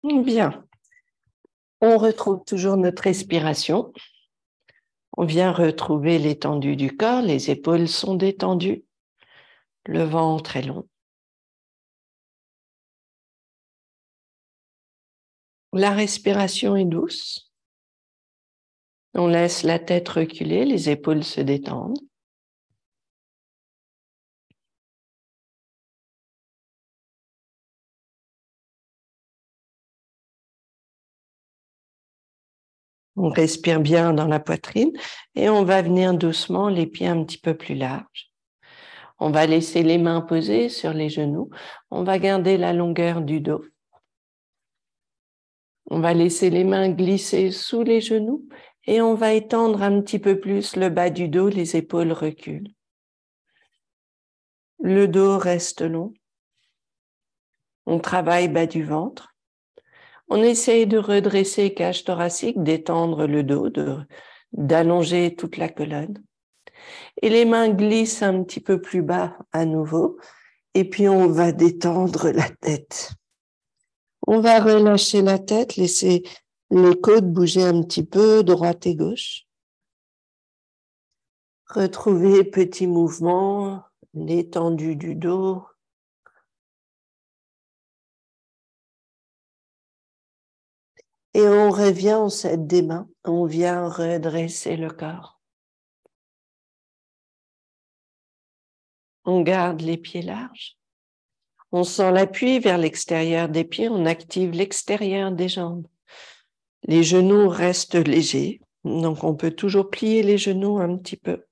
Bien, on retrouve toujours notre respiration. On vient retrouver l'étendue du corps, les épaules sont détendues, le ventre est long. La respiration est douce. On laisse la tête reculer, les épaules se détendent. On respire bien dans la poitrine et on va venir doucement les pieds un petit peu plus larges. On va laisser les mains posées sur les genoux. On va garder la longueur du dos. On va laisser les mains glisser sous les genoux et on va étendre un petit peu plus le bas du dos, les épaules reculent. Le dos reste long. On travaille bas du ventre. On essaye de redresser cage thoracique, d'étendre le dos, d'allonger toute la colonne. Et les mains glissent un petit peu plus bas à nouveau. Et puis on va détendre la tête. On va relâcher la tête, laisser les côtes bouger un petit peu, droite et gauche. Retrouver petit mouvement, l'étendue du dos. Et on revient, on s'aide des mains, on vient redresser le corps. On garde les pieds larges. On sent l'appui vers l'extérieur des pieds, on active l'extérieur des jambes. Les genoux restent légers, donc on peut toujours plier les genoux un petit peu.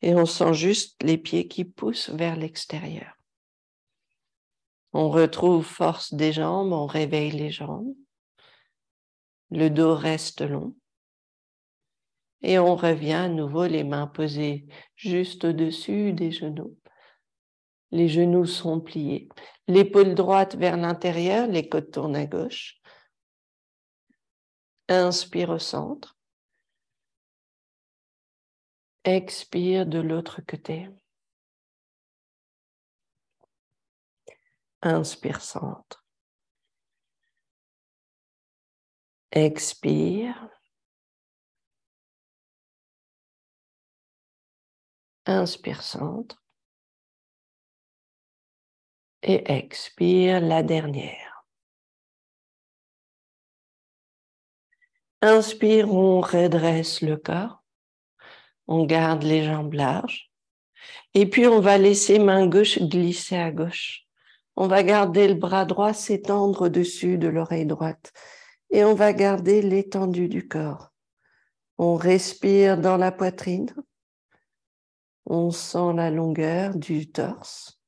Et on sent juste les pieds qui poussent vers l'extérieur. On retrouve force des jambes, on réveille les jambes. Le dos reste long. Et on revient à nouveau les mains posées juste au-dessus des genoux. Les genoux sont pliés. L'épaule droite vers l'intérieur, les côtes tournent à gauche. Inspire au centre. Expire de l'autre côté. Inspire centre. Expire. Inspire centre. Et expire la dernière. Inspire, on redresse le corps. On garde les jambes larges. Et puis, on va laisser main gauche glisser à gauche. On va garder le bras droit s'étendre au-dessus de l'oreille droite. Et on va garder l'étendue du corps. On respire dans la poitrine. On sent la longueur du torse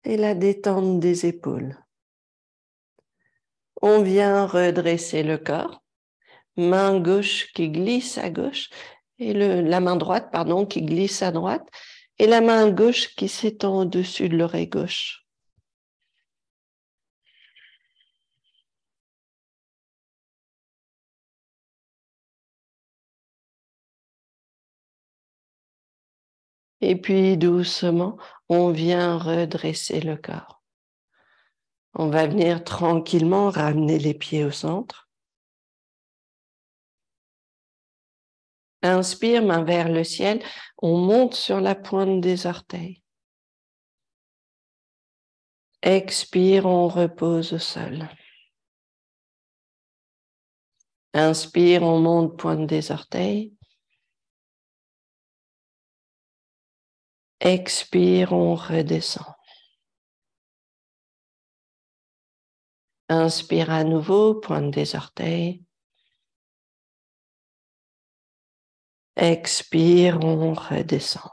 et la détente des épaules. On vient redresser le corps. Main gauche qui glisse à gauche et la main droite, qui glisse à droite et la main gauche qui s'étend au-dessus de l'oreille gauche. Et puis doucement, on vient redresser le corps. On va venir tranquillement ramener les pieds au centre. Inspire, main vers le ciel. On monte sur la pointe des orteils. Expire, on repose au sol. Inspire, on monte pointe des orteils. Expire, on redescend. Inspire à nouveau, pointe des orteils. Expire, on redescend.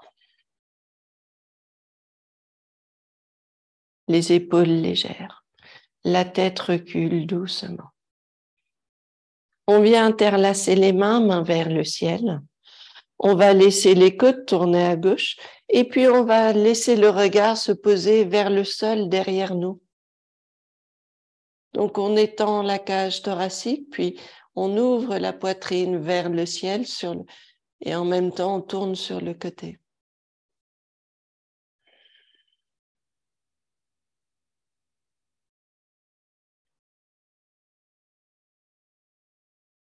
Les épaules légères. La tête recule doucement. On vient interlacer les mains, mains vers le ciel. On va laisser les côtes tourner à gauche et puis on va laisser le regard se poser vers le sol derrière nous. Donc on étend la cage thoracique, puis on ouvre la poitrine vers le ciel et en même temps on tourne sur le côté.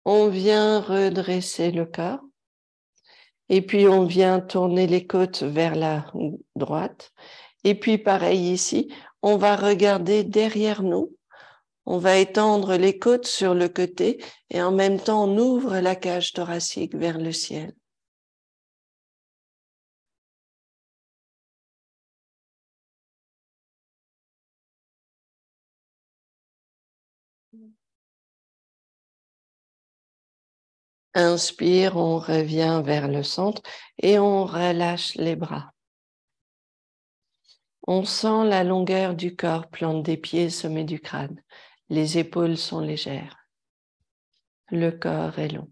On vient redresser le corps. Et puis, on vient tourner les côtes vers la droite. Et puis, pareil ici, on va regarder derrière nous. On va étendre les côtes sur le côté et en même temps, on ouvre la cage thoracique vers le ciel. Inspire, on revient vers le centre et on relâche les bras. On sent la longueur du corps, plante des pieds, sommet du crâne. Les épaules sont légères. Le corps est long.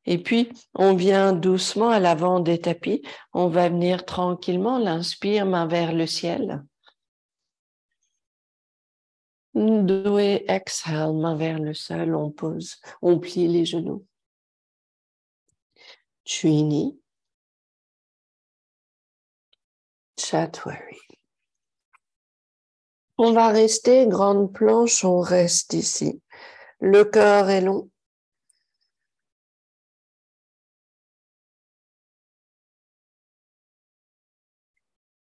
Et puis, on vient doucement à l'avant des tapis. On va venir tranquillement, l'inspire, main vers le ciel. Doué, exhale, main vers le sol, on pose, on plie les genoux. Chini, Chatwari. On va rester, grande planche, on reste ici. Le corps est long.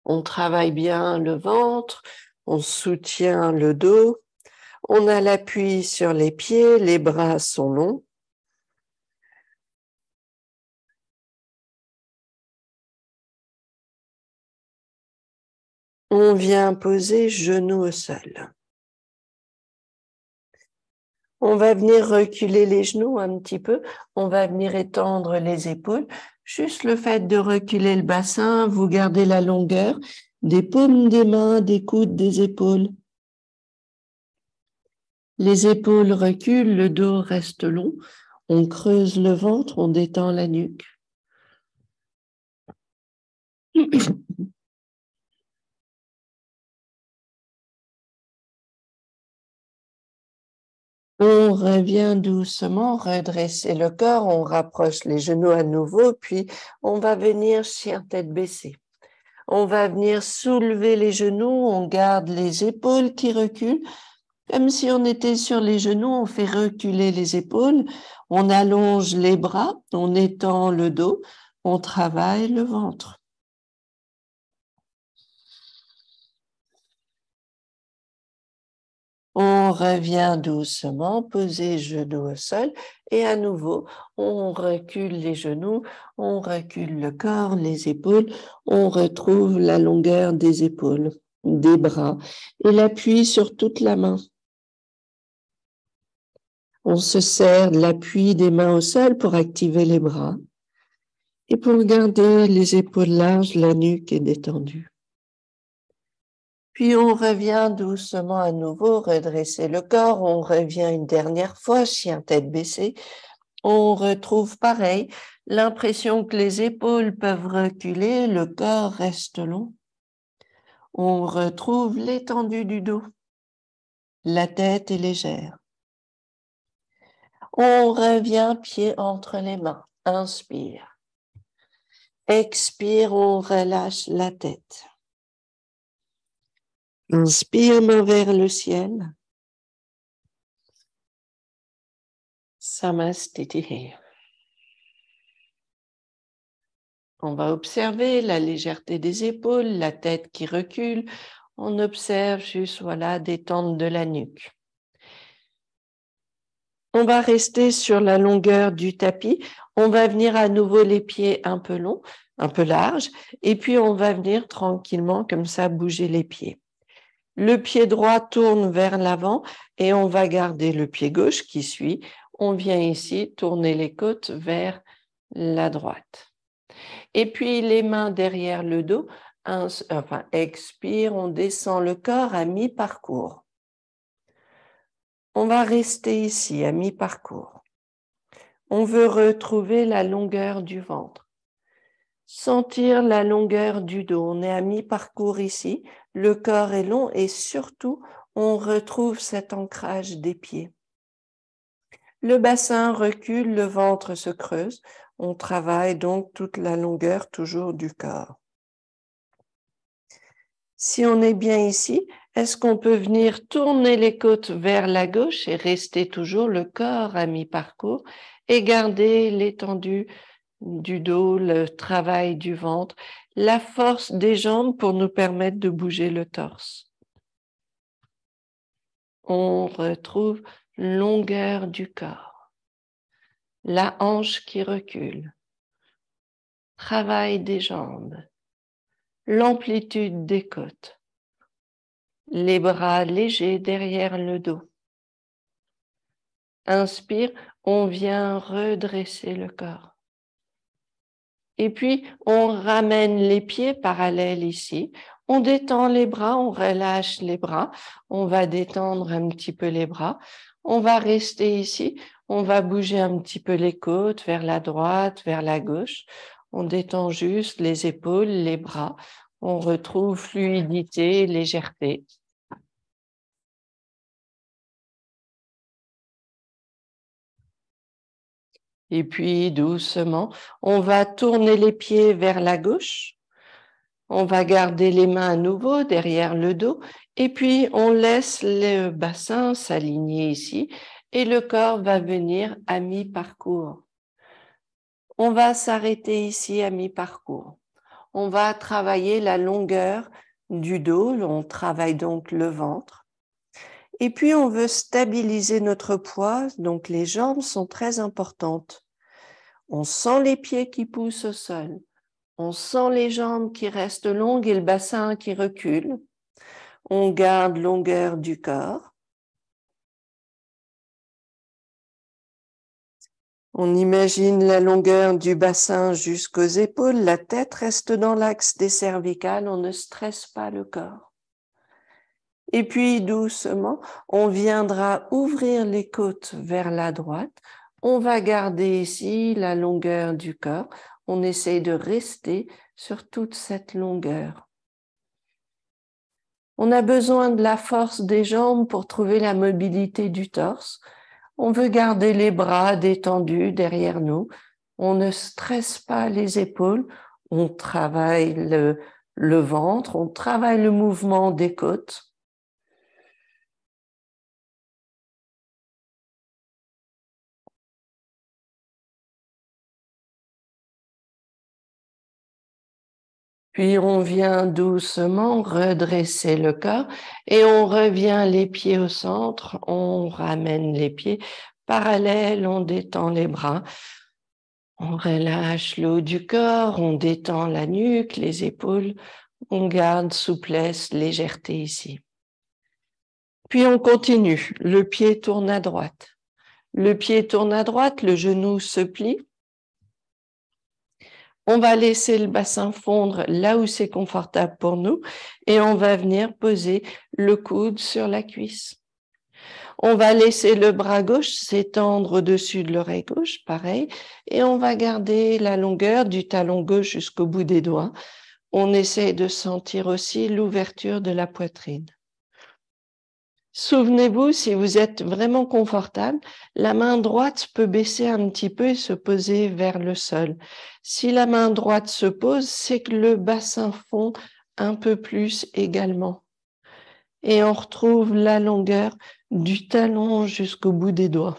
On travaille bien le ventre, on soutient le dos, on a l'appui sur les pieds, les bras sont longs. On vient poser genoux au sol. On va venir reculer les genoux un petit peu, on va venir étendre les épaules. Juste le fait de reculer le bassin, vous gardez la longueur des paumes des mains, des coudes, des épaules. Les épaules reculent, le dos reste long. On creuse le ventre, on détend la nuque. On revient doucement, redresser le corps, on rapproche les genoux à nouveau, puis on va venir chien tête baissée. On va venir soulever les genoux, on garde les épaules qui reculent. Comme si on était sur les genoux, on fait reculer les épaules, on allonge les bras, on étend le dos, on travaille le ventre. On revient doucement, poser genoux au sol et à nouveau, on recule les genoux, on recule le corps, les épaules, on retrouve la longueur des épaules, des bras et l'appui sur toute la main. On se sert de l'appui des mains au sol pour activer les bras et pour garder les épaules larges, la nuque est détendue. Puis on revient doucement à nouveau, redresser le corps, on revient une dernière fois, chien tête baissée. On retrouve pareil, l'impression que les épaules peuvent reculer, le corps reste long. On retrouve l'étendue du dos. La tête est légère. On revient pied entre les mains. Inspire. Expire, on relâche la tête. Inspire, main vers le ciel. Samastitihi. On va observer la légèreté des épaules, la tête qui recule. On observe juste, voilà, détente de la nuque. On va rester sur la longueur du tapis. On va venir à nouveau les pieds un peu longs, un peu larges, et puis on va venir tranquillement comme ça bouger les pieds. Le pied droit tourne vers l'avant et on va garder le pied gauche qui suit. On vient ici tourner les côtes vers la droite. Et puis les mains derrière le dos, expire, on descend le corps à mi-parcours. On va rester ici à mi-parcours. On veut retrouver la longueur du ventre. Sentir la longueur du dos. On est à mi-parcours ici. Le corps est long et surtout, on retrouve cet ancrage des pieds. Le bassin recule, le ventre se creuse. On travaille donc toute la longueur toujours du corps. Si on est bien ici, Est-ce qu'on peut venir tourner les côtes vers la gauche et rester toujours le corps à mi-parcours et garder l'étendue du dos, le travail du ventre, la force des jambes pour nous permettre de bouger le torse. On retrouve longueur du corps, la hanche qui recule, travail des jambes, l'amplitude des côtes, les bras légers derrière le dos. Inspire, on vient redresser le corps. Et puis, on ramène les pieds parallèles ici. On détend les bras, on relâche les bras. On va détendre un petit peu les bras. On va rester ici. On va bouger un petit peu les côtes vers la droite, vers la gauche. On détend juste les épaules, les bras. On retrouve fluidité, légèreté. Et puis, doucement, on va tourner les pieds vers la gauche. On va garder les mains à nouveau derrière le dos. Et puis, on laisse le bassin s'aligner ici. Et le corps va venir à mi-parcours. On va s'arrêter ici à mi-parcours. On va travailler la longueur du dos. On travaille donc le ventre. Et puis, on veut stabiliser notre poids. Donc, les jambes sont très importantes. On sent les pieds qui poussent au sol. On sent les jambes qui restent longues et le bassin qui recule. On garde longueur du corps. On imagine la longueur du bassin jusqu'aux épaules. La tête reste dans l'axe des cervicales. On ne stresse pas le corps. Et puis, doucement, on viendra ouvrir les côtes vers la droite. On va garder ici la longueur du corps. On essaie de rester sur toute cette longueur. On a besoin de la force des jambes pour trouver la mobilité du torse. On veut garder les bras détendus derrière nous. On ne stresse pas les épaules. On travaille le ventre. On travaille le mouvement des côtes. Puis on vient doucement redresser le corps et on revient les pieds au centre. On ramène les pieds parallèles. On détend les bras. On relâche le haut du corps, on détend la nuque, les épaules, on garde souplesse, légèreté ici. Puis on continue, le pied tourne à droite. Le pied tourne à droite, le genou se plie. On va laisser le bassin fondre là où c'est confortable pour nous et on va venir poser le coude sur la cuisse. On va laisser le bras gauche s'étendre au-dessus de l'oreille gauche, pareil, et on va garder la longueur du talon gauche jusqu'au bout des doigts. On essaie de sentir aussi l'ouverture de la poitrine. Souvenez-vous, si vous êtes vraiment confortable, la main droite peut baisser un petit peu et se poser vers le sol. Si la main droite se pose, c'est que le bassin fond un peu plus également. Et on retrouve la longueur du talon jusqu'au bout des doigts.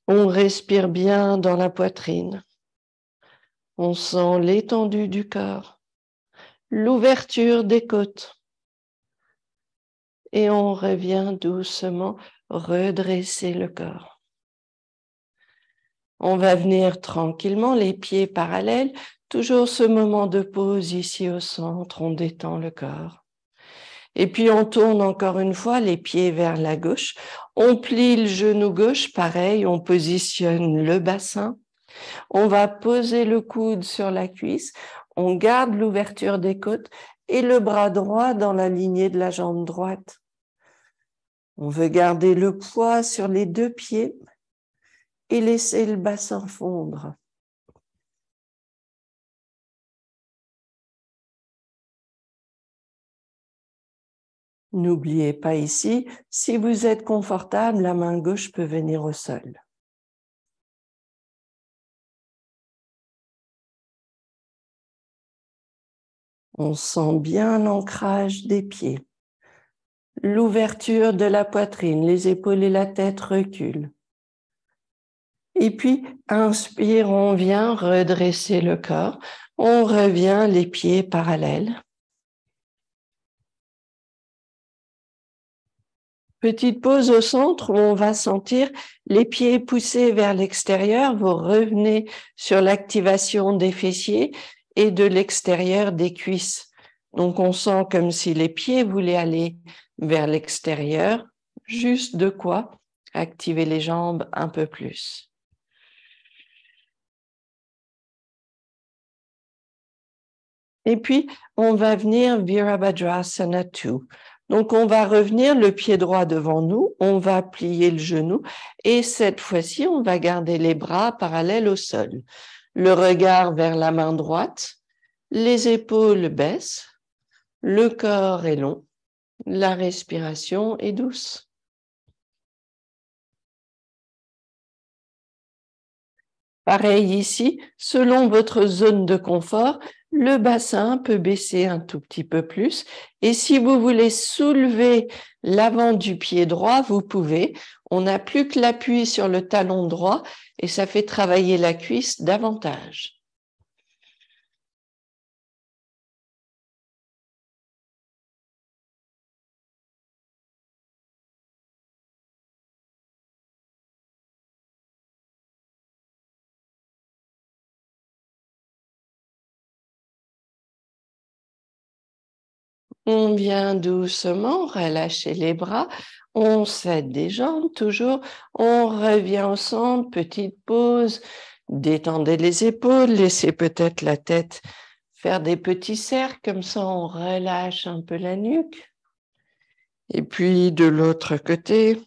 On respire bien dans la poitrine. On sent l'étendue du corps, l'ouverture des côtes. Et on revient doucement redresser le corps. On va venir tranquillement, les pieds parallèles, toujours ce moment de pause ici au centre, on détend le corps. Et puis on tourne encore une fois les pieds vers la gauche. On plie le genou gauche, pareil, on positionne le bassin. On va poser le coude sur la cuisse. On garde l'ouverture des côtes et le bras droit dans la lignée de la jambe droite. On veut garder le poids sur les deux pieds et laisser le bassin fondre. N'oubliez pas ici, si vous êtes confortable, la main gauche peut venir au sol. On sent bien l'ancrage des pieds. L'ouverture de la poitrine, les épaules et la tête reculent. Et puis, inspire, on vient redresser le corps. On revient les pieds parallèles. Petite pause au centre où on va sentir les pieds poussés vers l'extérieur. Vous revenez sur l'activation des fessiers et de l'extérieur des cuisses. Donc, on sent comme si les pieds voulaient aller vers l'extérieur, juste de quoi activer les jambes un peu plus. Et puis, on va venir Virabhadrasana 2. Donc, on va revenir le pied droit devant nous, on va plier le genou et cette fois-ci, on va garder les bras parallèles au sol. Le regard vers la main droite, les épaules baissent, le corps est long, la respiration est douce. Pareil ici, selon votre zone de confort, le bassin peut baisser un tout petit peu plus. Et si vous voulez soulever l'avant du pied droit, vous pouvez. On n'a plus que l'appui sur le talon droit et ça fait travailler la cuisse davantage. On vient doucement relâcher les bras, on s'aide des jambes toujours, on revient au centre, petite pause, détendez les épaules, laissez peut-être la tête faire des petits cercles, comme ça on relâche un peu la nuque. Et puis de l'autre côté,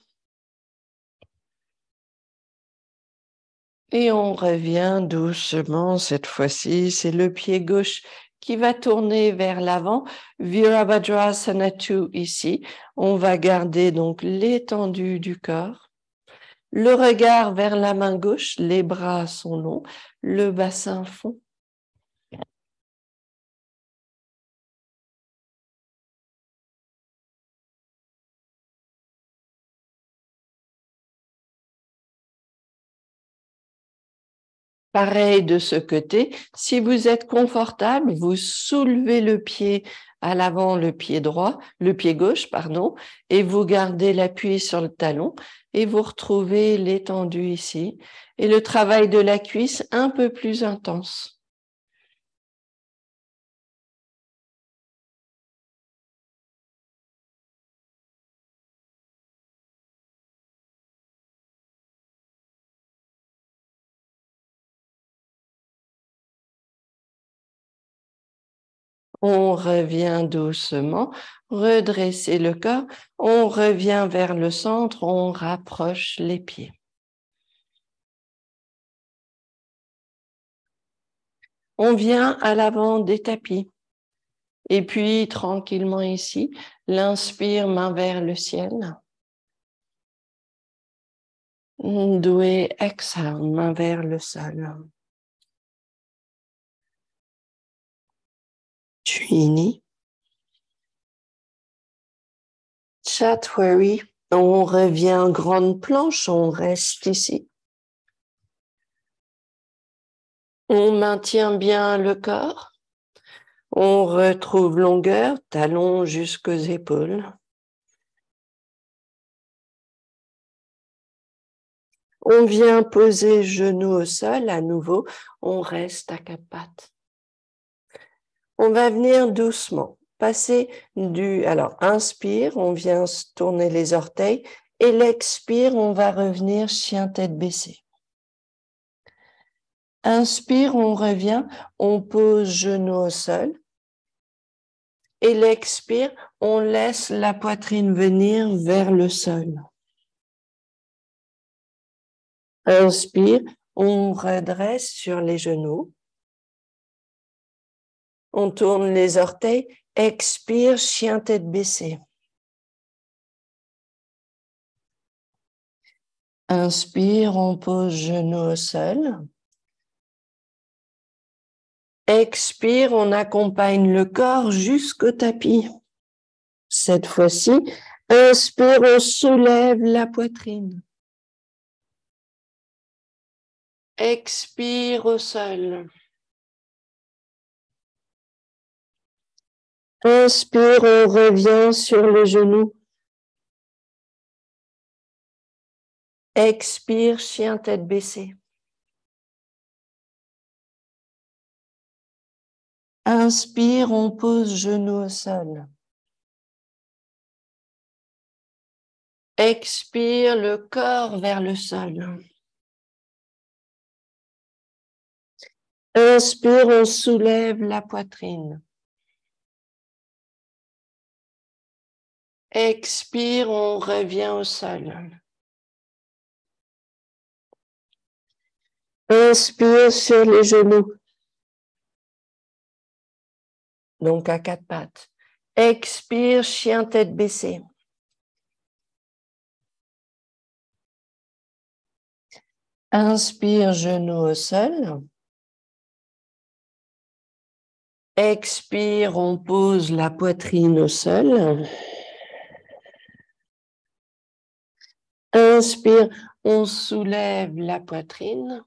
et on revient doucement, cette fois-ci, c'est le pied gauche qui va tourner vers l'avant. Virabhadrasana 2 ici. On va garder donc l'étendue du corps. Le regard vers la main gauche, les bras sont longs, le bassin fond. Pareil de ce côté, si vous êtes confortable, vous soulevez le pied à l'avant, le pied droit, le pied gauche, pardon, et vous gardez l'appui sur le talon et vous retrouvez l'étendue ici et le travail de la cuisse un peu plus intense. On revient doucement, redresser le corps, on revient vers le centre, on rapproche les pieds. On vient à l'avant des tapis. Et puis, tranquillement ici, l'inspire, main vers le ciel. Doué, exhale, main vers le sol. Trini. Chatwari. On revient grande planche, on reste ici. On maintient bien le corps. On retrouve longueur, talons jusqu'aux épaules. On vient poser genoux au sol à nouveau. On reste à quatre pattes. On va venir doucement. Passer alors inspire, on vient tourner les orteils et l'expire, on va revenir chien tête baissée. Inspire, on revient, on pose genou au sol et l'expire, on laisse la poitrine venir vers le sol. Inspire, on redresse sur les genoux. On tourne les orteils, expire, chien tête baissée. Inspire, on pose genou au sol. Expire, on accompagne le corps jusqu'au tapis. Cette fois-ci, inspire, on soulève la poitrine. Expire au sol. Inspire, on revient sur le genou. Expire, chien tête baissée. Inspire, on pose genou au sol. Expire, le corps vers le sol. Inspire, on soulève la poitrine. Expire, on revient au sol. Inspire sur les genoux. Donc à quatre pattes. Expire, chien tête baissée. Inspire, genou au sol. Expire, on pose la poitrine au sol. Inspire, on soulève la poitrine.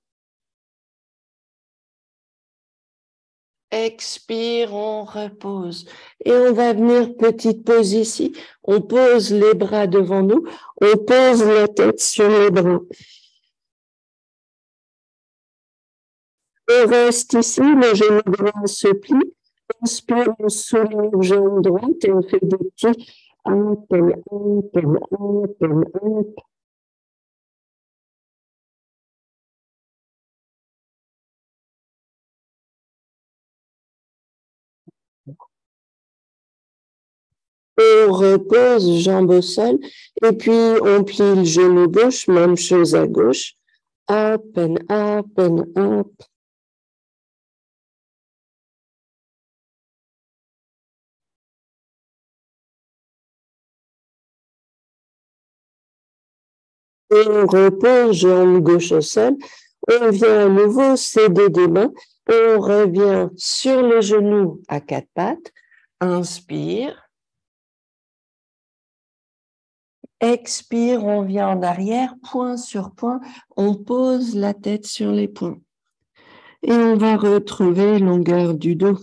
Expire, on repose. Et on va venir, petite pause ici. On pose les bras devant nous. On pose la tête sur les bras. On reste ici, le genou droit se plie. Inspire, on soulève jambe droite et on fait des petits up, up, up, up. On repose, jambes au sol, et puis on plie le genou gauche, même chose à gauche. Up and up and up. Et on repose, jambe gauche au sol. On vient à nouveau céder des mains. On revient sur le genou à quatre pattes. Inspire. Expire, on vient en arrière, point sur point. On pose la tête sur les poings. Et on va retrouver longueur du dos.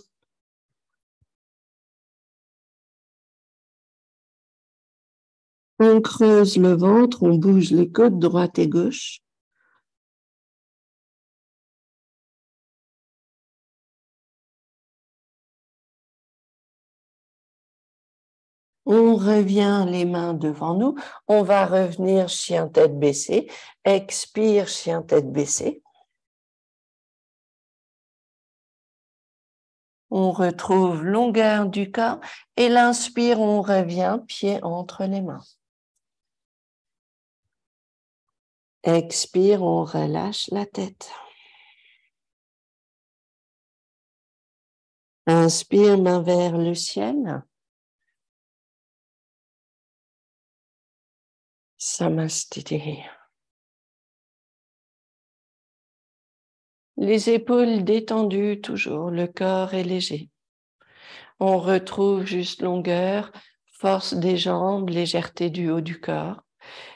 On creuse le ventre, on bouge les côtes droite et gauche. On revient les mains devant nous. On va revenir chien tête baissée. Expire, chien tête baissée. On retrouve longueur du corps. Et l'inspire, on revient pied entre les mains. Expire, on relâche la tête. Inspire, main vers le ciel. Samastiti. Les épaules détendues toujours, le corps est léger. On retrouve juste longueur, force des jambes, légèreté du haut du corps.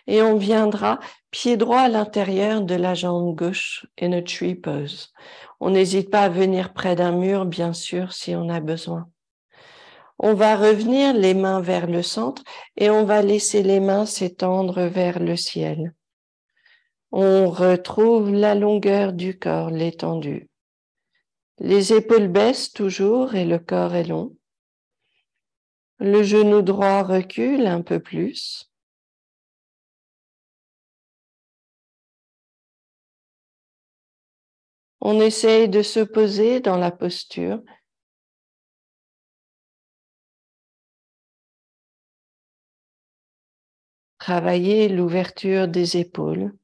Et on viendra pied droit à l'intérieur de la jambe gauche in a tree pose. On n'hésite pas à venir près d'un mur, bien sûr, si on a besoin. On va revenir les mains vers le centre et on va laisser les mains s'étendre vers le ciel. On retrouve la longueur du corps, l'étendue. Les épaules baissent toujours et le corps est long. Le genou droit recule un peu plus. On essaye de se poser dans la posture. Travailler l'ouverture des épaules.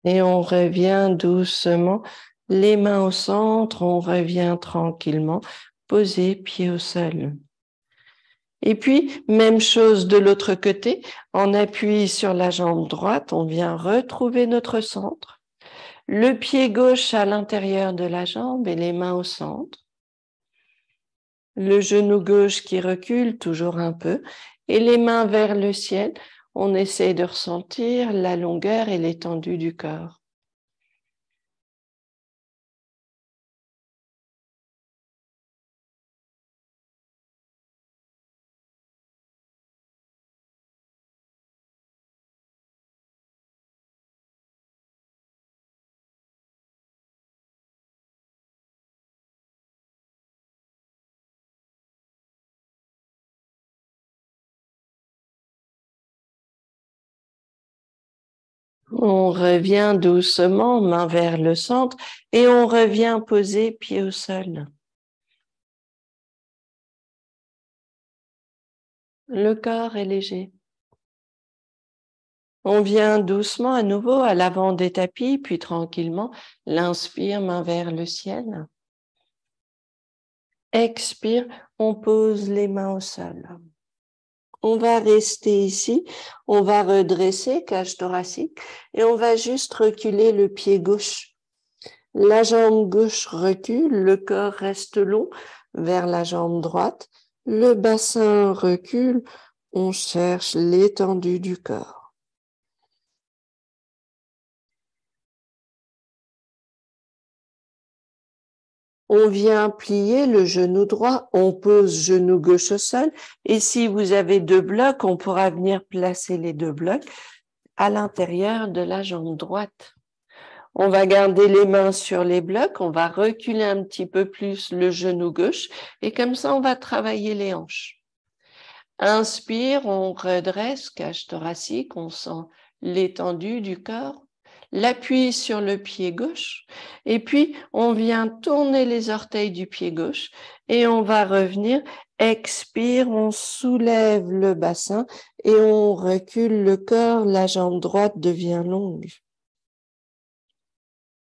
Et on revient doucement, les mains au centre, on revient tranquillement, posé, pied au sol. Et puis, même chose de l'autre côté, on appuie sur la jambe droite, on vient retrouver notre centre. Le pied gauche à l'intérieur de la jambe et les mains au centre. Le genou gauche qui recule toujours un peu et les mains vers le ciel. On essaie de ressentir la longueur et l'étendue du corps. On revient doucement, main vers le centre, et on revient poser pied au sol. Le corps est léger. On vient doucement à nouveau à l'avant des tapis, puis tranquillement, l'inspire, main vers le ciel. Expire, on pose les mains au sol. On va rester ici, on va redresser, cage thoracique, et on va juste reculer le pied gauche. La jambe gauche recule, le corps reste long vers la jambe droite, le bassin recule, on cherche l'étendue du corps. On vient plier le genou droit, on pose genou gauche au sol, et si vous avez 2 blocs, on pourra venir placer les 2 blocs à l'intérieur de la jambe droite. On va garder les mains sur les blocs, on va reculer un petit peu plus le genou gauche, et comme ça, on va travailler les hanches. Inspire, on redresse, cage thoracique, on sent l'étendue du corps. L'appui sur le pied gauche et puis on vient tourner les orteils du pied gauche et on va revenir, expire, on soulève le bassin et on recule le corps, la jambe droite devient longue.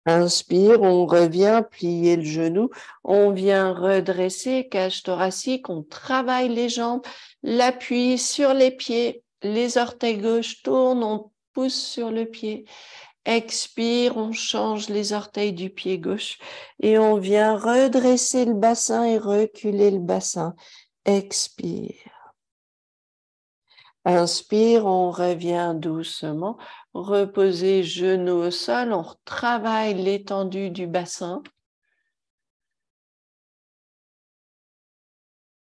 Inspire, on revient, plier le genou, on vient redresser, cage thoracique, on travaille les jambes, l'appui sur les pieds, les orteils gauche tournent, on pousse sur le pied. Expire, on change les orteils du pied gauche et on vient redresser le bassin et reculer le bassin. Expire. Inspire, on revient doucement. Reposer genoux au sol, on travaille l'étendue du bassin.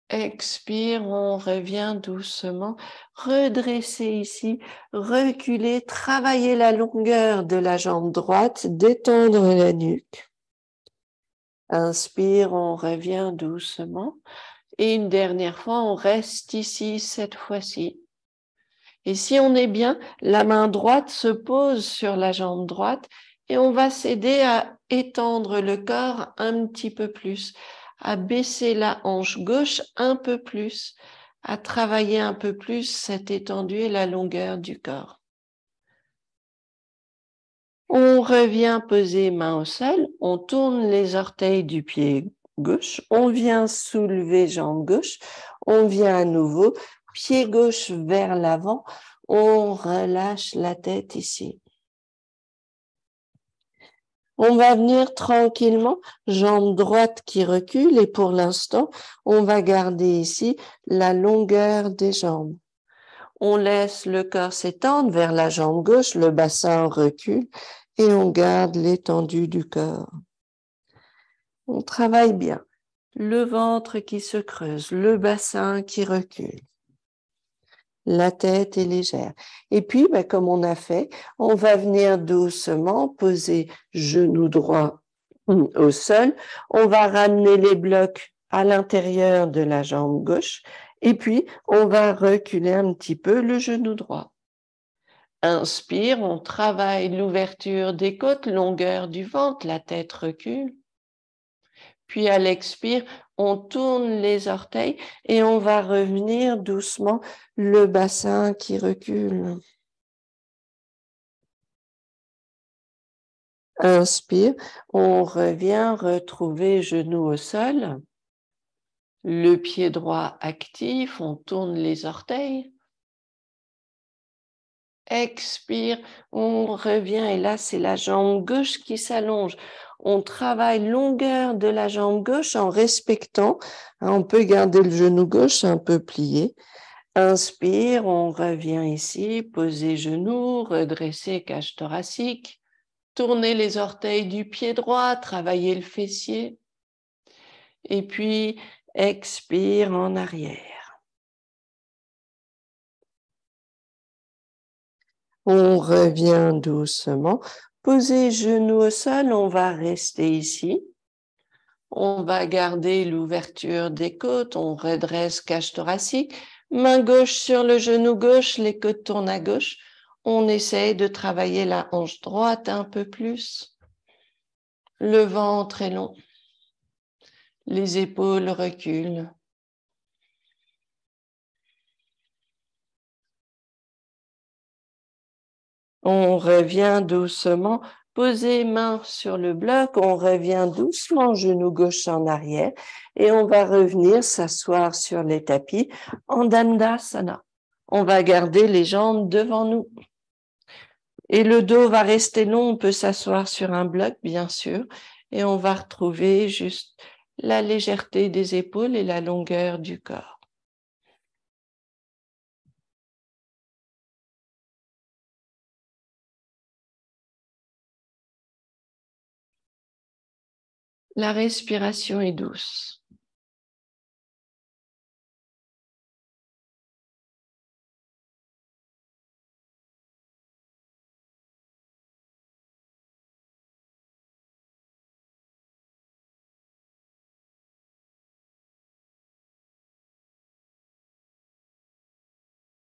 Expire, on revient doucement. Redresser ici, reculer, travailler la longueur de la jambe droite, détendre la nuque. Inspire, on revient doucement. Et une dernière fois, on reste ici cette fois-ci. Et si on est bien, la main droite se pose sur la jambe droite et on va s'aider à étendre le corps un petit peu plus, à baisser la hanche gauche un peu plus, à travailler un peu plus cette étendue et la longueur du corps. On revient poser main au sol, on tourne les orteils du pied gauche, on vient soulever jambe gauche, on vient à nouveau, pied gauche vers l'avant, on relâche la tête ici. On va venir tranquillement, jambe droite qui recule et pour l'instant, on va garder ici la longueur des jambes. On laisse le corps s'étendre vers la jambe gauche, le bassin recule et on garde l'étendue du corps. On travaille bien. Le ventre qui se creuse, le bassin qui recule. La tête est légère. Et puis, comme on a fait, on va venir doucement poser genou droit au sol. On va ramener les blocs à l'intérieur de la jambe gauche. Et puis, on va reculer un petit peu le genou droit. Inspire, on travaille l'ouverture des côtes, longueur du ventre, la tête recule. Puis à l'expire, on tourne les orteils et on va revenir doucement le bassin qui recule. Inspire, on revient retrouver genou au sol. Le pied droit actif, on tourne les orteils. Expire, on revient et là, c'est la jambe gauche qui s'allonge. On travaille longueur de la jambe gauche en respectant. On peut garder le genou gauche un peu plié. Inspire, on revient ici, poser genoux, redresser cage thoracique, tourner les orteils du pied droit, travailler le fessier. Et puis, expire en arrière. On revient doucement. Posez genoux au sol, on va rester ici. On va garder l'ouverture des côtes, on redresse cage thoracique. Main gauche sur le genou gauche, les côtes tournent à gauche. On essaye de travailler la hanche droite un peu plus. Le ventre est long. Les épaules reculent. On revient doucement. Posez main sur le bloc, on revient doucement, genou gauche en arrière et on va revenir s'asseoir sur les tapis en Dandasana. On va garder les jambes devant nous. Et le dos va rester long, on peut s'asseoir sur un bloc, bien sûr, et on va retrouver juste la légèreté des épaules et la longueur du corps. La respiration est douce.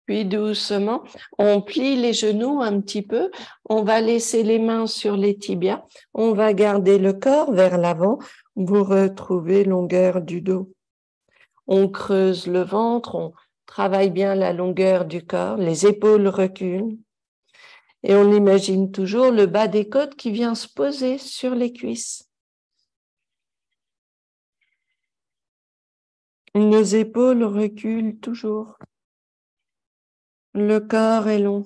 Puis doucement, on plie les genoux un petit peu, on va laisser les mains sur les tibias, on va garder le corps vers l'avant, vous retrouvez longueur du dos. On creuse le ventre, on travaille bien la longueur du corps, les épaules reculent et on imagine toujours le bas des côtes qui vient se poser sur les cuisses. Nos épaules reculent toujours. Le corps est long.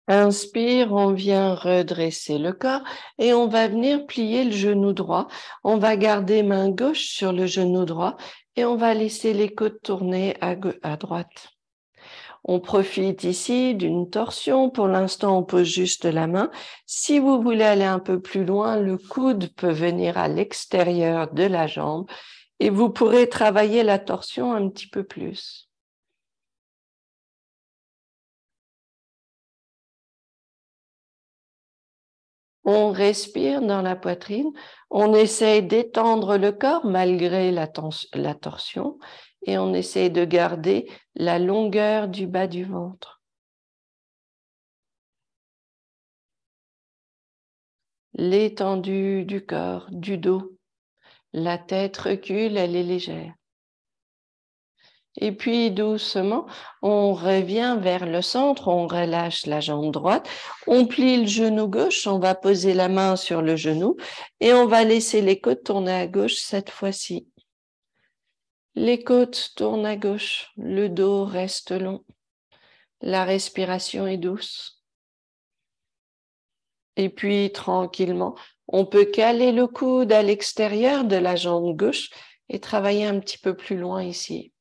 Inspire, on vient redresser le corps et on va venir plier le genou droit. On va garder main gauche sur le genou droit et on va laisser les côtes tourner à droite. On profite ici d'une torsion. Pour l'instant, on pose juste la main. Si vous voulez aller un peu plus loin, le coude peut venir à l'extérieur de la jambe et vous pourrez travailler la torsion un petit peu plus. On respire dans la poitrine, on essaye d'étendre le corps malgré la torsion et on essaye de garder la longueur du bas du ventre. L'étendue du corps, du dos. La tête recule, elle est légère. Et puis doucement, on revient vers le centre, on relâche la jambe droite, on plie le genou gauche, on va poser la main sur le genou et on va laisser les côtes tourner à gauche cette fois-ci. Les côtes tournent à gauche, le dos reste long, la respiration est douce. Et puis tranquillement, on peut caler le coude à l'extérieur de la jambe gauche et travailler un petit peu plus loin ici.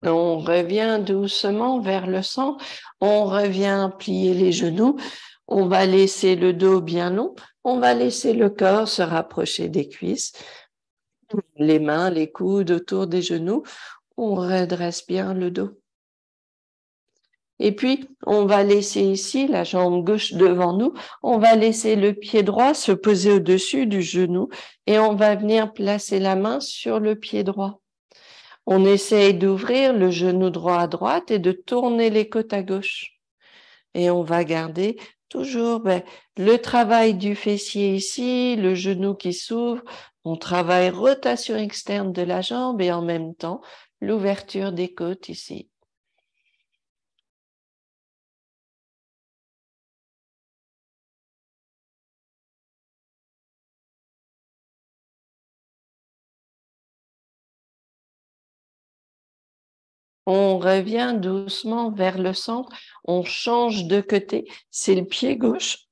On revient doucement vers le centre, on revient plier les genoux, on va laisser le dos bien long, on va laisser le corps se rapprocher des cuisses, les mains, les coudes autour des genoux, on redresse bien le dos. Et puis, on va laisser ici la jambe gauche devant nous. On va laisser le pied droit se poser au-dessus du genou et on va venir placer la main sur le pied droit. On essaye d'ouvrir le genou droit à droite et de tourner les côtes à gauche. Et on va garder toujours le travail du fessier ici, le genou qui s'ouvre. On travaille rotation externe de la jambe et en même temps, l'ouverture des côtes ici. On revient doucement vers le centre, on change de côté, c'est le pied gauche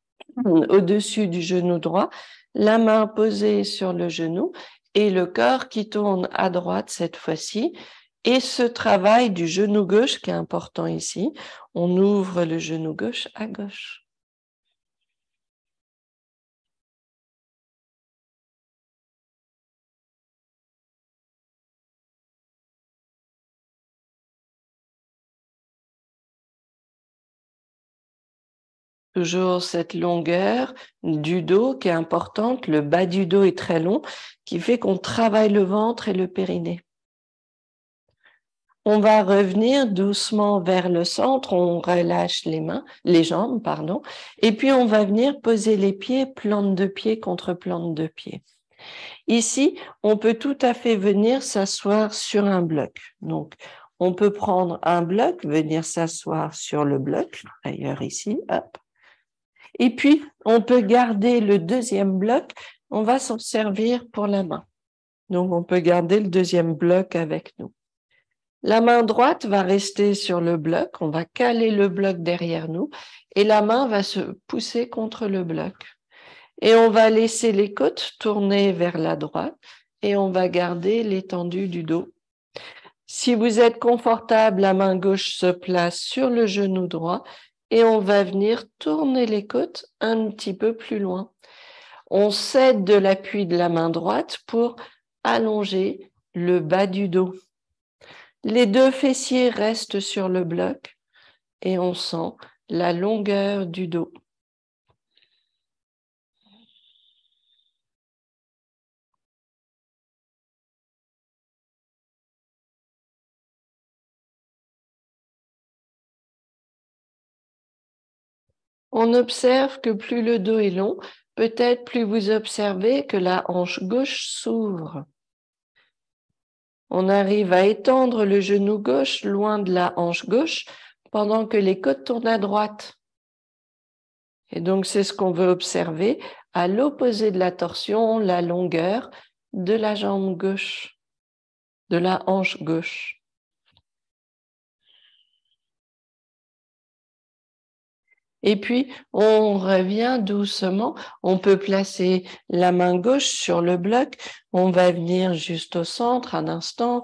au-dessus du genou droit, la main posée sur le genou et le corps qui tourne à droite cette fois-ci. Et ce travail du genou gauche qui est important ici, on ouvre le genou gauche à gauche. Toujours cette longueur du dos qui est importante, le bas du dos est très long, qui fait qu'on travaille le ventre et le périnée. On va revenir doucement vers le centre, on relâche les jambes, pardon, et puis on va venir poser les pieds, plante de pied contre plante de pied. Ici, on peut tout à fait venir s'asseoir sur un bloc. Donc, on peut prendre un bloc, venir s'asseoir sur le bloc, ailleurs ici, hop. Et puis, on peut garder le deuxième bloc, on va s'en servir pour la main. Donc, on peut garder le deuxième bloc avec nous. La main droite va rester sur le bloc, on va caler le bloc derrière nous et la main va se pousser contre le bloc. Et on va laisser les côtes tourner vers la droite et on va garder l'étendue du dos. Si vous êtes confortable, la main gauche se place sur le genou droit et on va venir tourner les côtes un petit peu plus loin. On cède de l'appui de la main droite pour allonger le bas du dos. Les deux fessiers restent sur le bloc et on sent la longueur du dos. On observe que plus le dos est long, peut-être plus vous observez que la hanche gauche s'ouvre. On arrive à étendre le genou gauche loin de la hanche gauche pendant que les côtes tournent à droite. Et donc, c'est ce qu'on veut observer à l'opposé de la torsion, la longueur de la jambe gauche, de la hanche gauche. Et puis, on revient doucement. On peut placer la main gauche sur le bloc. On va venir juste au centre un instant,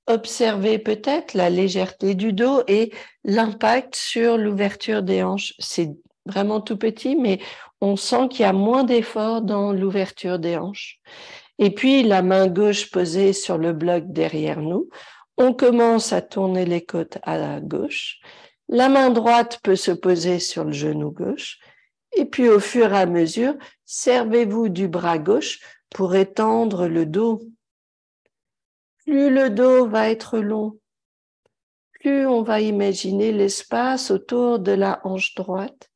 observer peut-être la légèreté du dos et l'impact sur l'ouverture des hanches. C'est vraiment tout petit, mais on sent qu'il y a moins d'effort dans l'ouverture des hanches. Et puis, la main gauche posée sur le bloc derrière nous. On commence à tourner les côtes à la gauche. La main droite peut se poser sur le genou gauche. Et puis, au fur et à mesure, servez-vous du bras gauche pour étendre le dos. Plus le dos va être long, plus on va imaginer l'espace autour de la hanche droite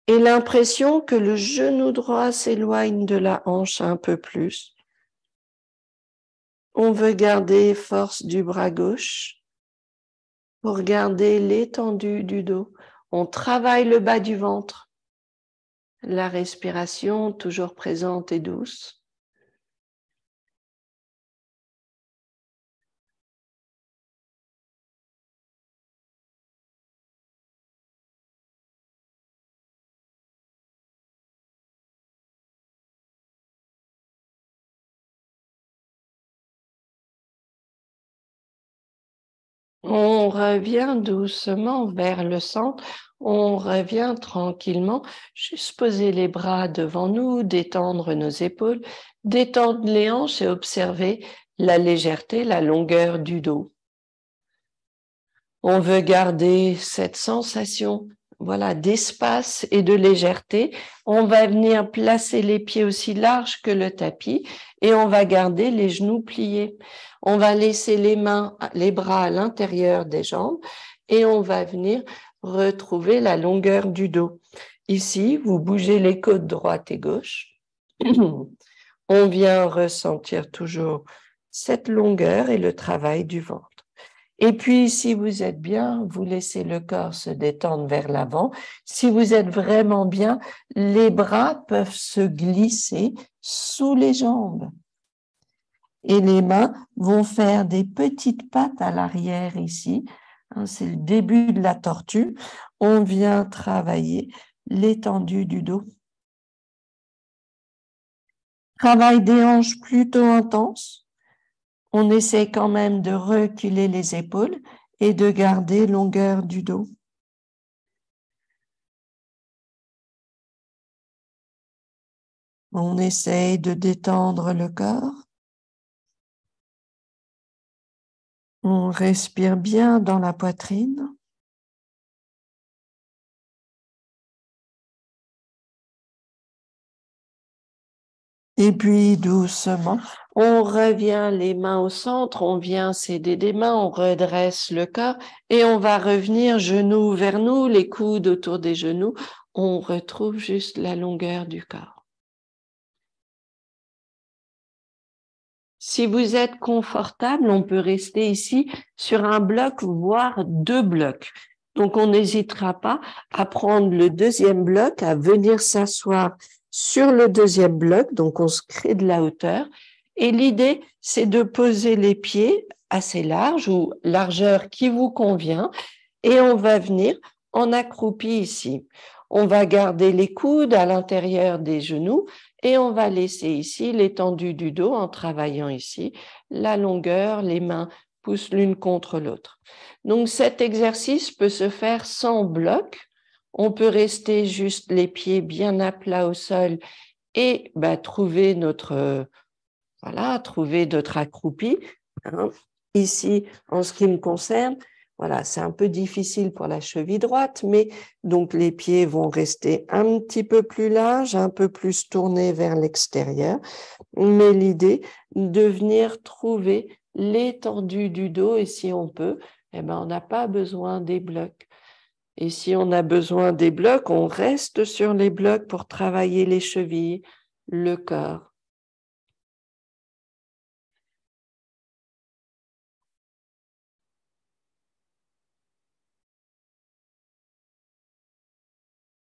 et l'impression que le genou droit s'éloigne de la hanche un peu plus. On veut garder force du bras gauche pour garder l'étendue du dos. On travaille le bas du ventre. La respiration toujours présente et douce. On revient doucement vers le centre, on revient tranquillement, juste poser les bras devant nous, détendre nos épaules, détendre les hanches et observer la légèreté, la longueur du dos. On veut garder cette sensation, voilà, d'espace et de légèreté. On va venir placer les pieds aussi larges que le tapis et on va garder les genoux pliés. On va laisser les mains, les bras à l'intérieur des jambes et on va venir retrouver la longueur du dos. Ici, vous bougez les côtes droite et gauche. On vient ressentir toujours cette longueur et le travail du ventre. Et puis, si vous êtes bien, vous laissez le corps se détendre vers l'avant. Si vous êtes vraiment bien, les bras peuvent se glisser sous les jambes. Et les mains vont faire des petites pattes à l'arrière ici. C'est le début de la tortue. On vient travailler l'étendue du dos. Travail des hanches plutôt intense. On essaie quand même de reculer les épaules et de garder longueur du dos. On essaye de détendre le corps. On respire bien dans la poitrine. Et puis doucement, on revient les mains au centre, on vient s'aider des mains, on redresse le corps et on va revenir genoux vers nous, les coudes autour des genoux. On retrouve juste la longueur du corps. Si vous êtes confortable, on peut rester ici sur un bloc, voire 2 blocs. Donc, on n'hésitera pas à prendre le deuxième bloc, à venir s'asseoir sur le deuxième bloc. Donc, on se crée de la hauteur. Et l'idée, c'est de poser les pieds assez larges ou largeur qui vous convient. Et on va venir en accroupi ici. On va garder les coudes à l'intérieur des genoux et on va laisser ici l'étendue du dos en travaillant ici la longueur, les mains poussent l'une contre l'autre. Donc cet exercice peut se faire sans bloc. On peut rester juste les pieds bien à plat au sol et trouver notre accroupi. Ici, en ce qui me concerne, voilà, c'est un peu difficile pour la cheville droite, mais donc les pieds vont rester un petit peu plus larges, un peu plus tournés vers l'extérieur. Mais l'idée de venir trouver l'étendue du dos, et si on peut, on n'a pas besoin des blocs. Et si on a besoin des blocs, on reste sur les blocs pour travailler les chevilles, le corps.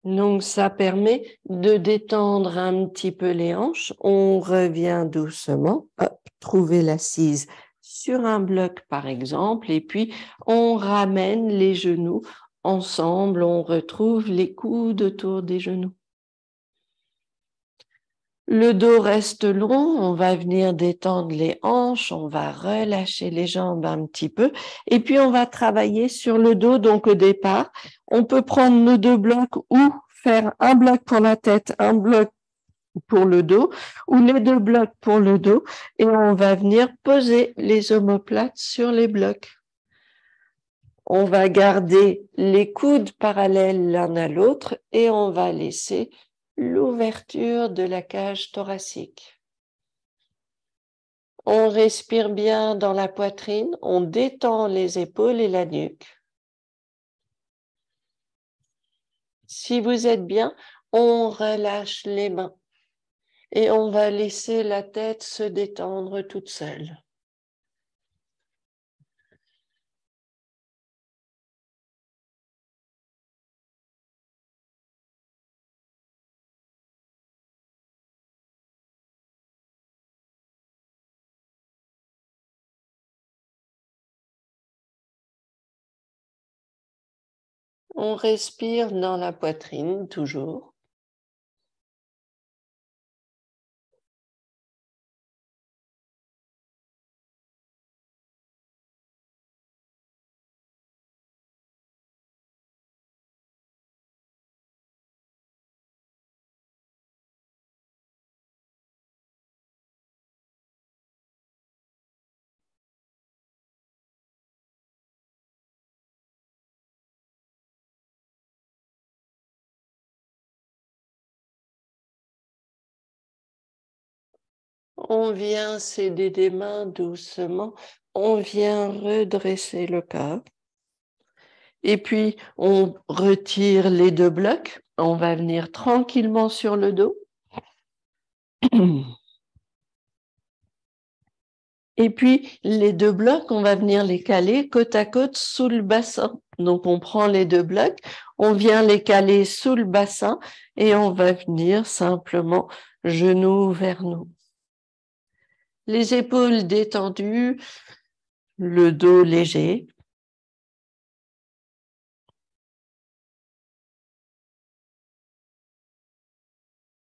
Donc, ça permet de détendre un petit peu les hanches. On revient doucement, hop, trouver l'assise sur un bloc, par exemple, et puis on ramène les genoux ensemble. On retrouve les coudes autour des genoux. Le dos reste long, on va venir détendre les hanches, on va relâcher les jambes un petit peu et puis on va travailler sur le dos. Donc au départ, on peut prendre nos 2 blocs ou faire un bloc pour la tête, un bloc pour le dos ou les 2 blocs pour le dos et on va venir poser les omoplates sur les blocs. On va garder les coudes parallèles l'un à l'autre et on va laisser l'ouverture de la cage thoracique. On respire bien dans la poitrine, on détend les épaules et la nuque. Si vous êtes bien, on relâche les mains et on va laisser la tête se détendre toute seule. On respire dans la poitrine toujours. On vient s'aider des mains doucement. On vient redresser le corps. Et puis, on retire les deux blocs. On va venir tranquillement sur le dos. Et puis, les deux blocs, on va venir les caler côte à côte sous le bassin. Donc, on prend les deux blocs, on vient les caler sous le bassin et on va venir simplement genoux vers nous. Les épaules détendues, le dos léger.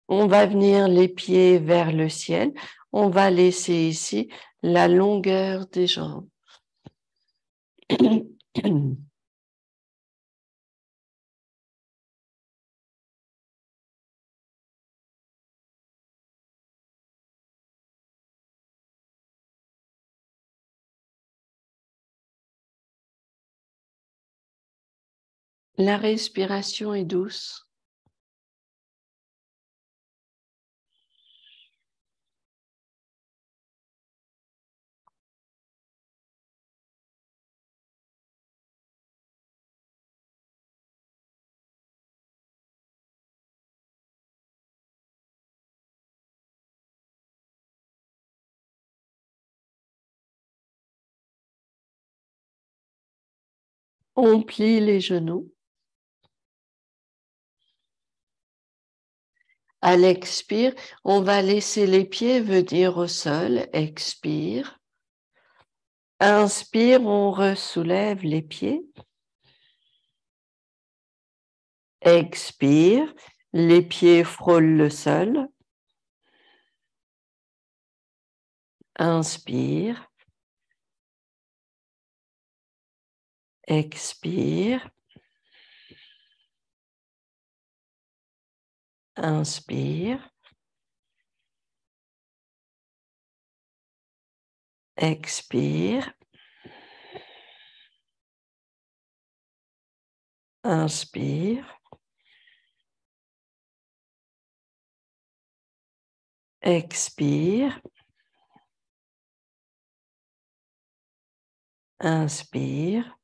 On va venir les pieds vers le ciel. On va laisser ici la longueur des jambes. La respiration est douce. On plie les genoux. À l'expire, on va laisser les pieds venir au sol. Expire. Inspire, on ressoulève les pieds. Expire, les pieds frôlent le sol. Inspire. Expire. Inspire. Expire. Inspire. Expire. Inspire.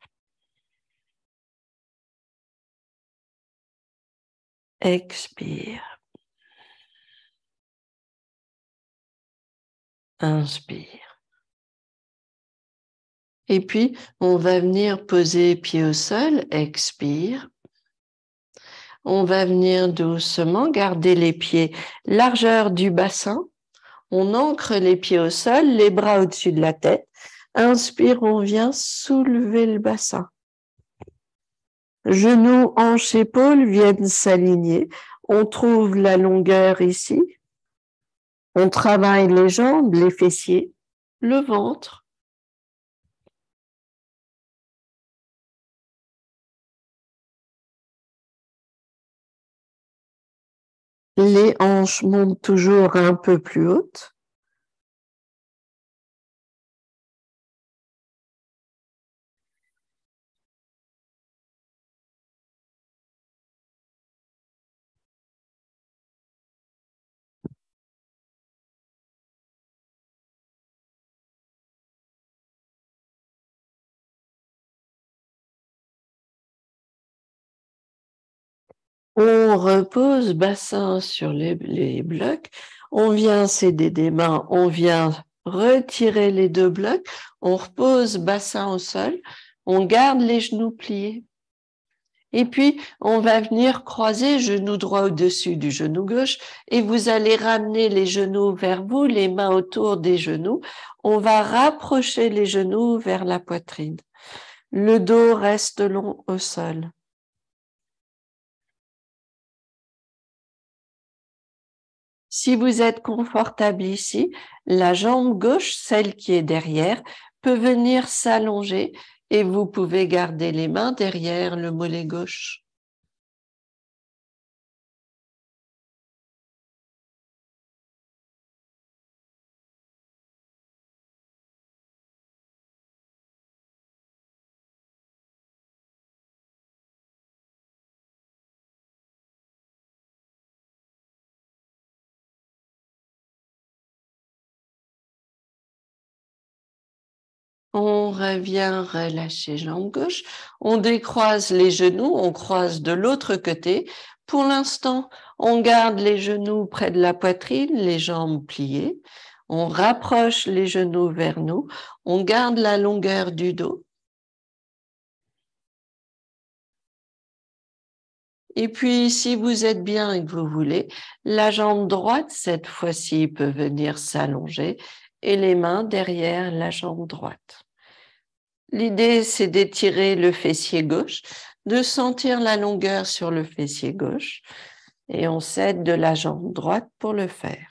Expire. Inspire. Et puis, on va venir poser pied au sol. Expire. On va venir doucement garder les pieds largeur du bassin. On ancre les pieds au sol, les bras au-dessus de la tête. Inspire, on vient soulever le bassin. Genoux, hanches, épaules viennent s'aligner. On trouve la longueur ici. On travaille les jambes, les fessiers, le ventre. Les hanches montent toujours un peu plus hautes. On repose bassin sur les blocs. On vient s'aider des mains. On vient retirer les deux blocs. On repose bassin au sol. On garde les genoux pliés. Et puis, on va venir croiser genou droit au-dessus du genou gauche et vous allez ramener les genoux vers vous, les mains autour des genoux. On va rapprocher les genoux vers la poitrine. Le dos reste long au sol. Si vous êtes confortable ici, la jambe gauche, celle qui est derrière, peut venir s'allonger et vous pouvez garder les mains derrière le mollet gauche. On revient relâcher jambe gauche. On décroise les genoux, on croise de l'autre côté. Pour l'instant, on garde les genoux près de la poitrine, les jambes pliées. On rapproche les genoux vers nous. On garde la longueur du dos. Et puis, si vous êtes bien et que vous voulez, la jambe droite, cette fois-ci, peut venir s'allonger et les mains derrière la jambe droite. L'idée, c'est d'étirer le fessier gauche, de sentir la longueur sur le fessier gauche et on s'aide de la jambe droite pour le faire.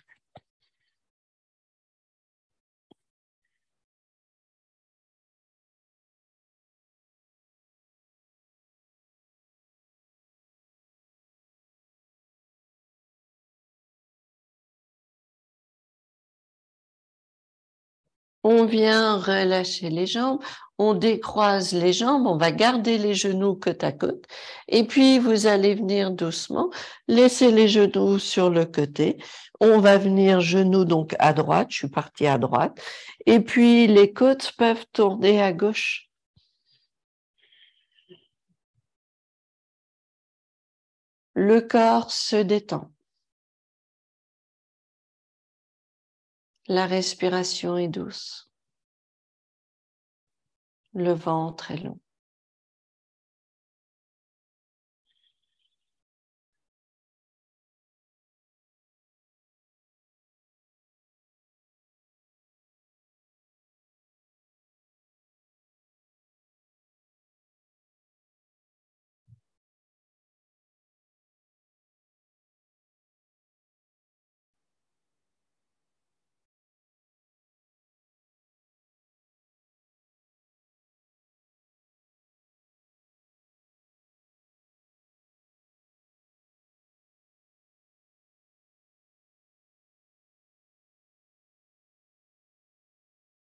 On vient relâcher les jambes, on décroise les jambes, on va garder les genoux côte à côte et puis vous allez venir doucement laisser les genoux sur le côté. On va venir genoux donc à droite, je suis partie à droite et puis les côtes peuvent tourner à gauche. Le corps se détend. La respiration est douce. Le ventre est long.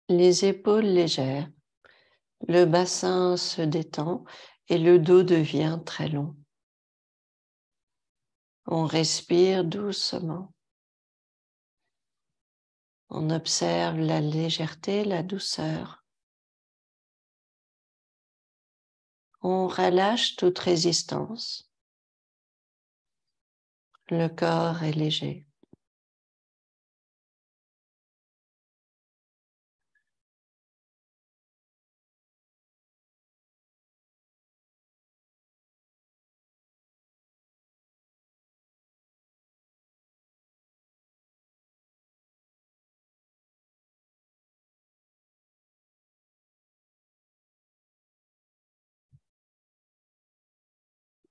Les épaules légères. Le bassin se détend et le dos devient très long. On respire doucement. On observe la légèreté, la douceur. On relâche toute résistance. Le corps est léger.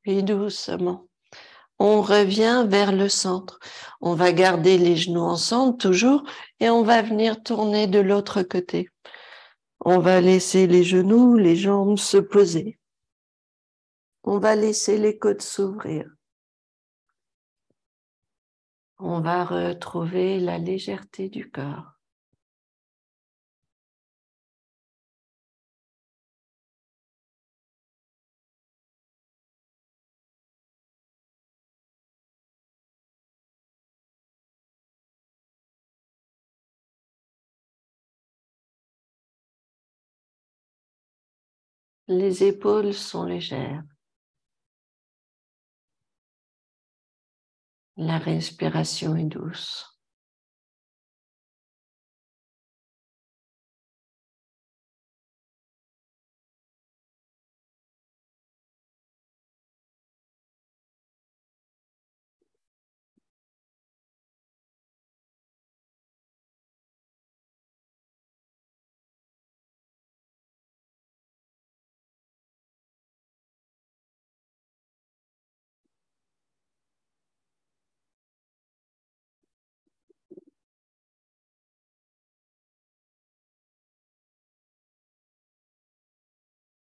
Puis doucement, on revient vers le centre. On va garder les genoux ensemble toujours et on va venir tourner de l'autre côté. On va laisser les genoux, les jambes se poser. On va laisser les côtes s'ouvrir. On va retrouver la légèreté du corps. Les épaules sont légères. La respiration est douce.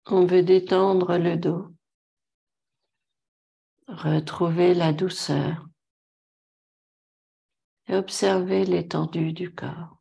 On veut détendre le dos, retrouver la douceur et observer l'étendue du corps.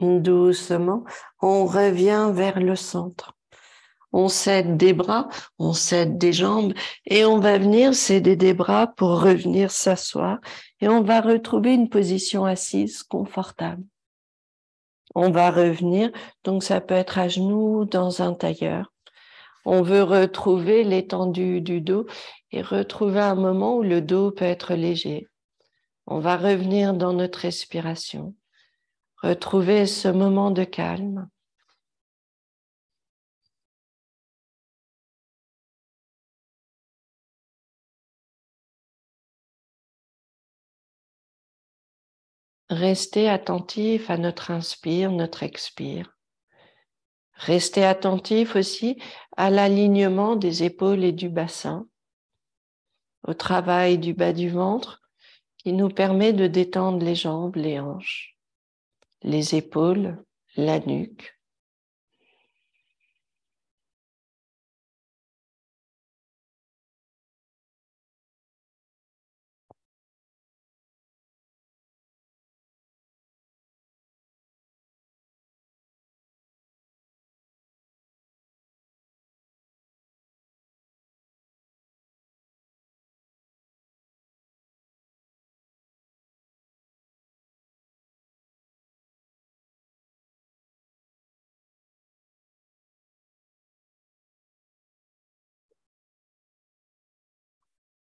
Doucement, on revient vers le centre. On cède des bras, on cède des jambes et on va venir céder des bras pour revenir s'asseoir et on va retrouver une position assise confortable. On va revenir, donc ça peut être à genoux dans un tailleur. On veut retrouver l'étendue du dos et retrouver un moment où le dos peut être léger. On va revenir dans notre respiration, retrouver ce moment de calme. Restez attentif à notre inspire, notre expire. Restez attentif aussi à l'alignement des épaules et du bassin, au travail du bas du ventre qui nous permet de détendre les jambes, les hanches, les épaules, la nuque.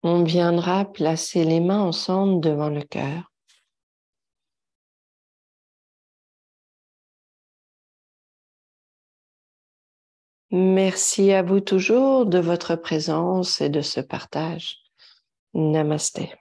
On viendra placer les mains ensemble devant le cœur. Merci à vous toujours de votre présence et de ce partage. Namasté.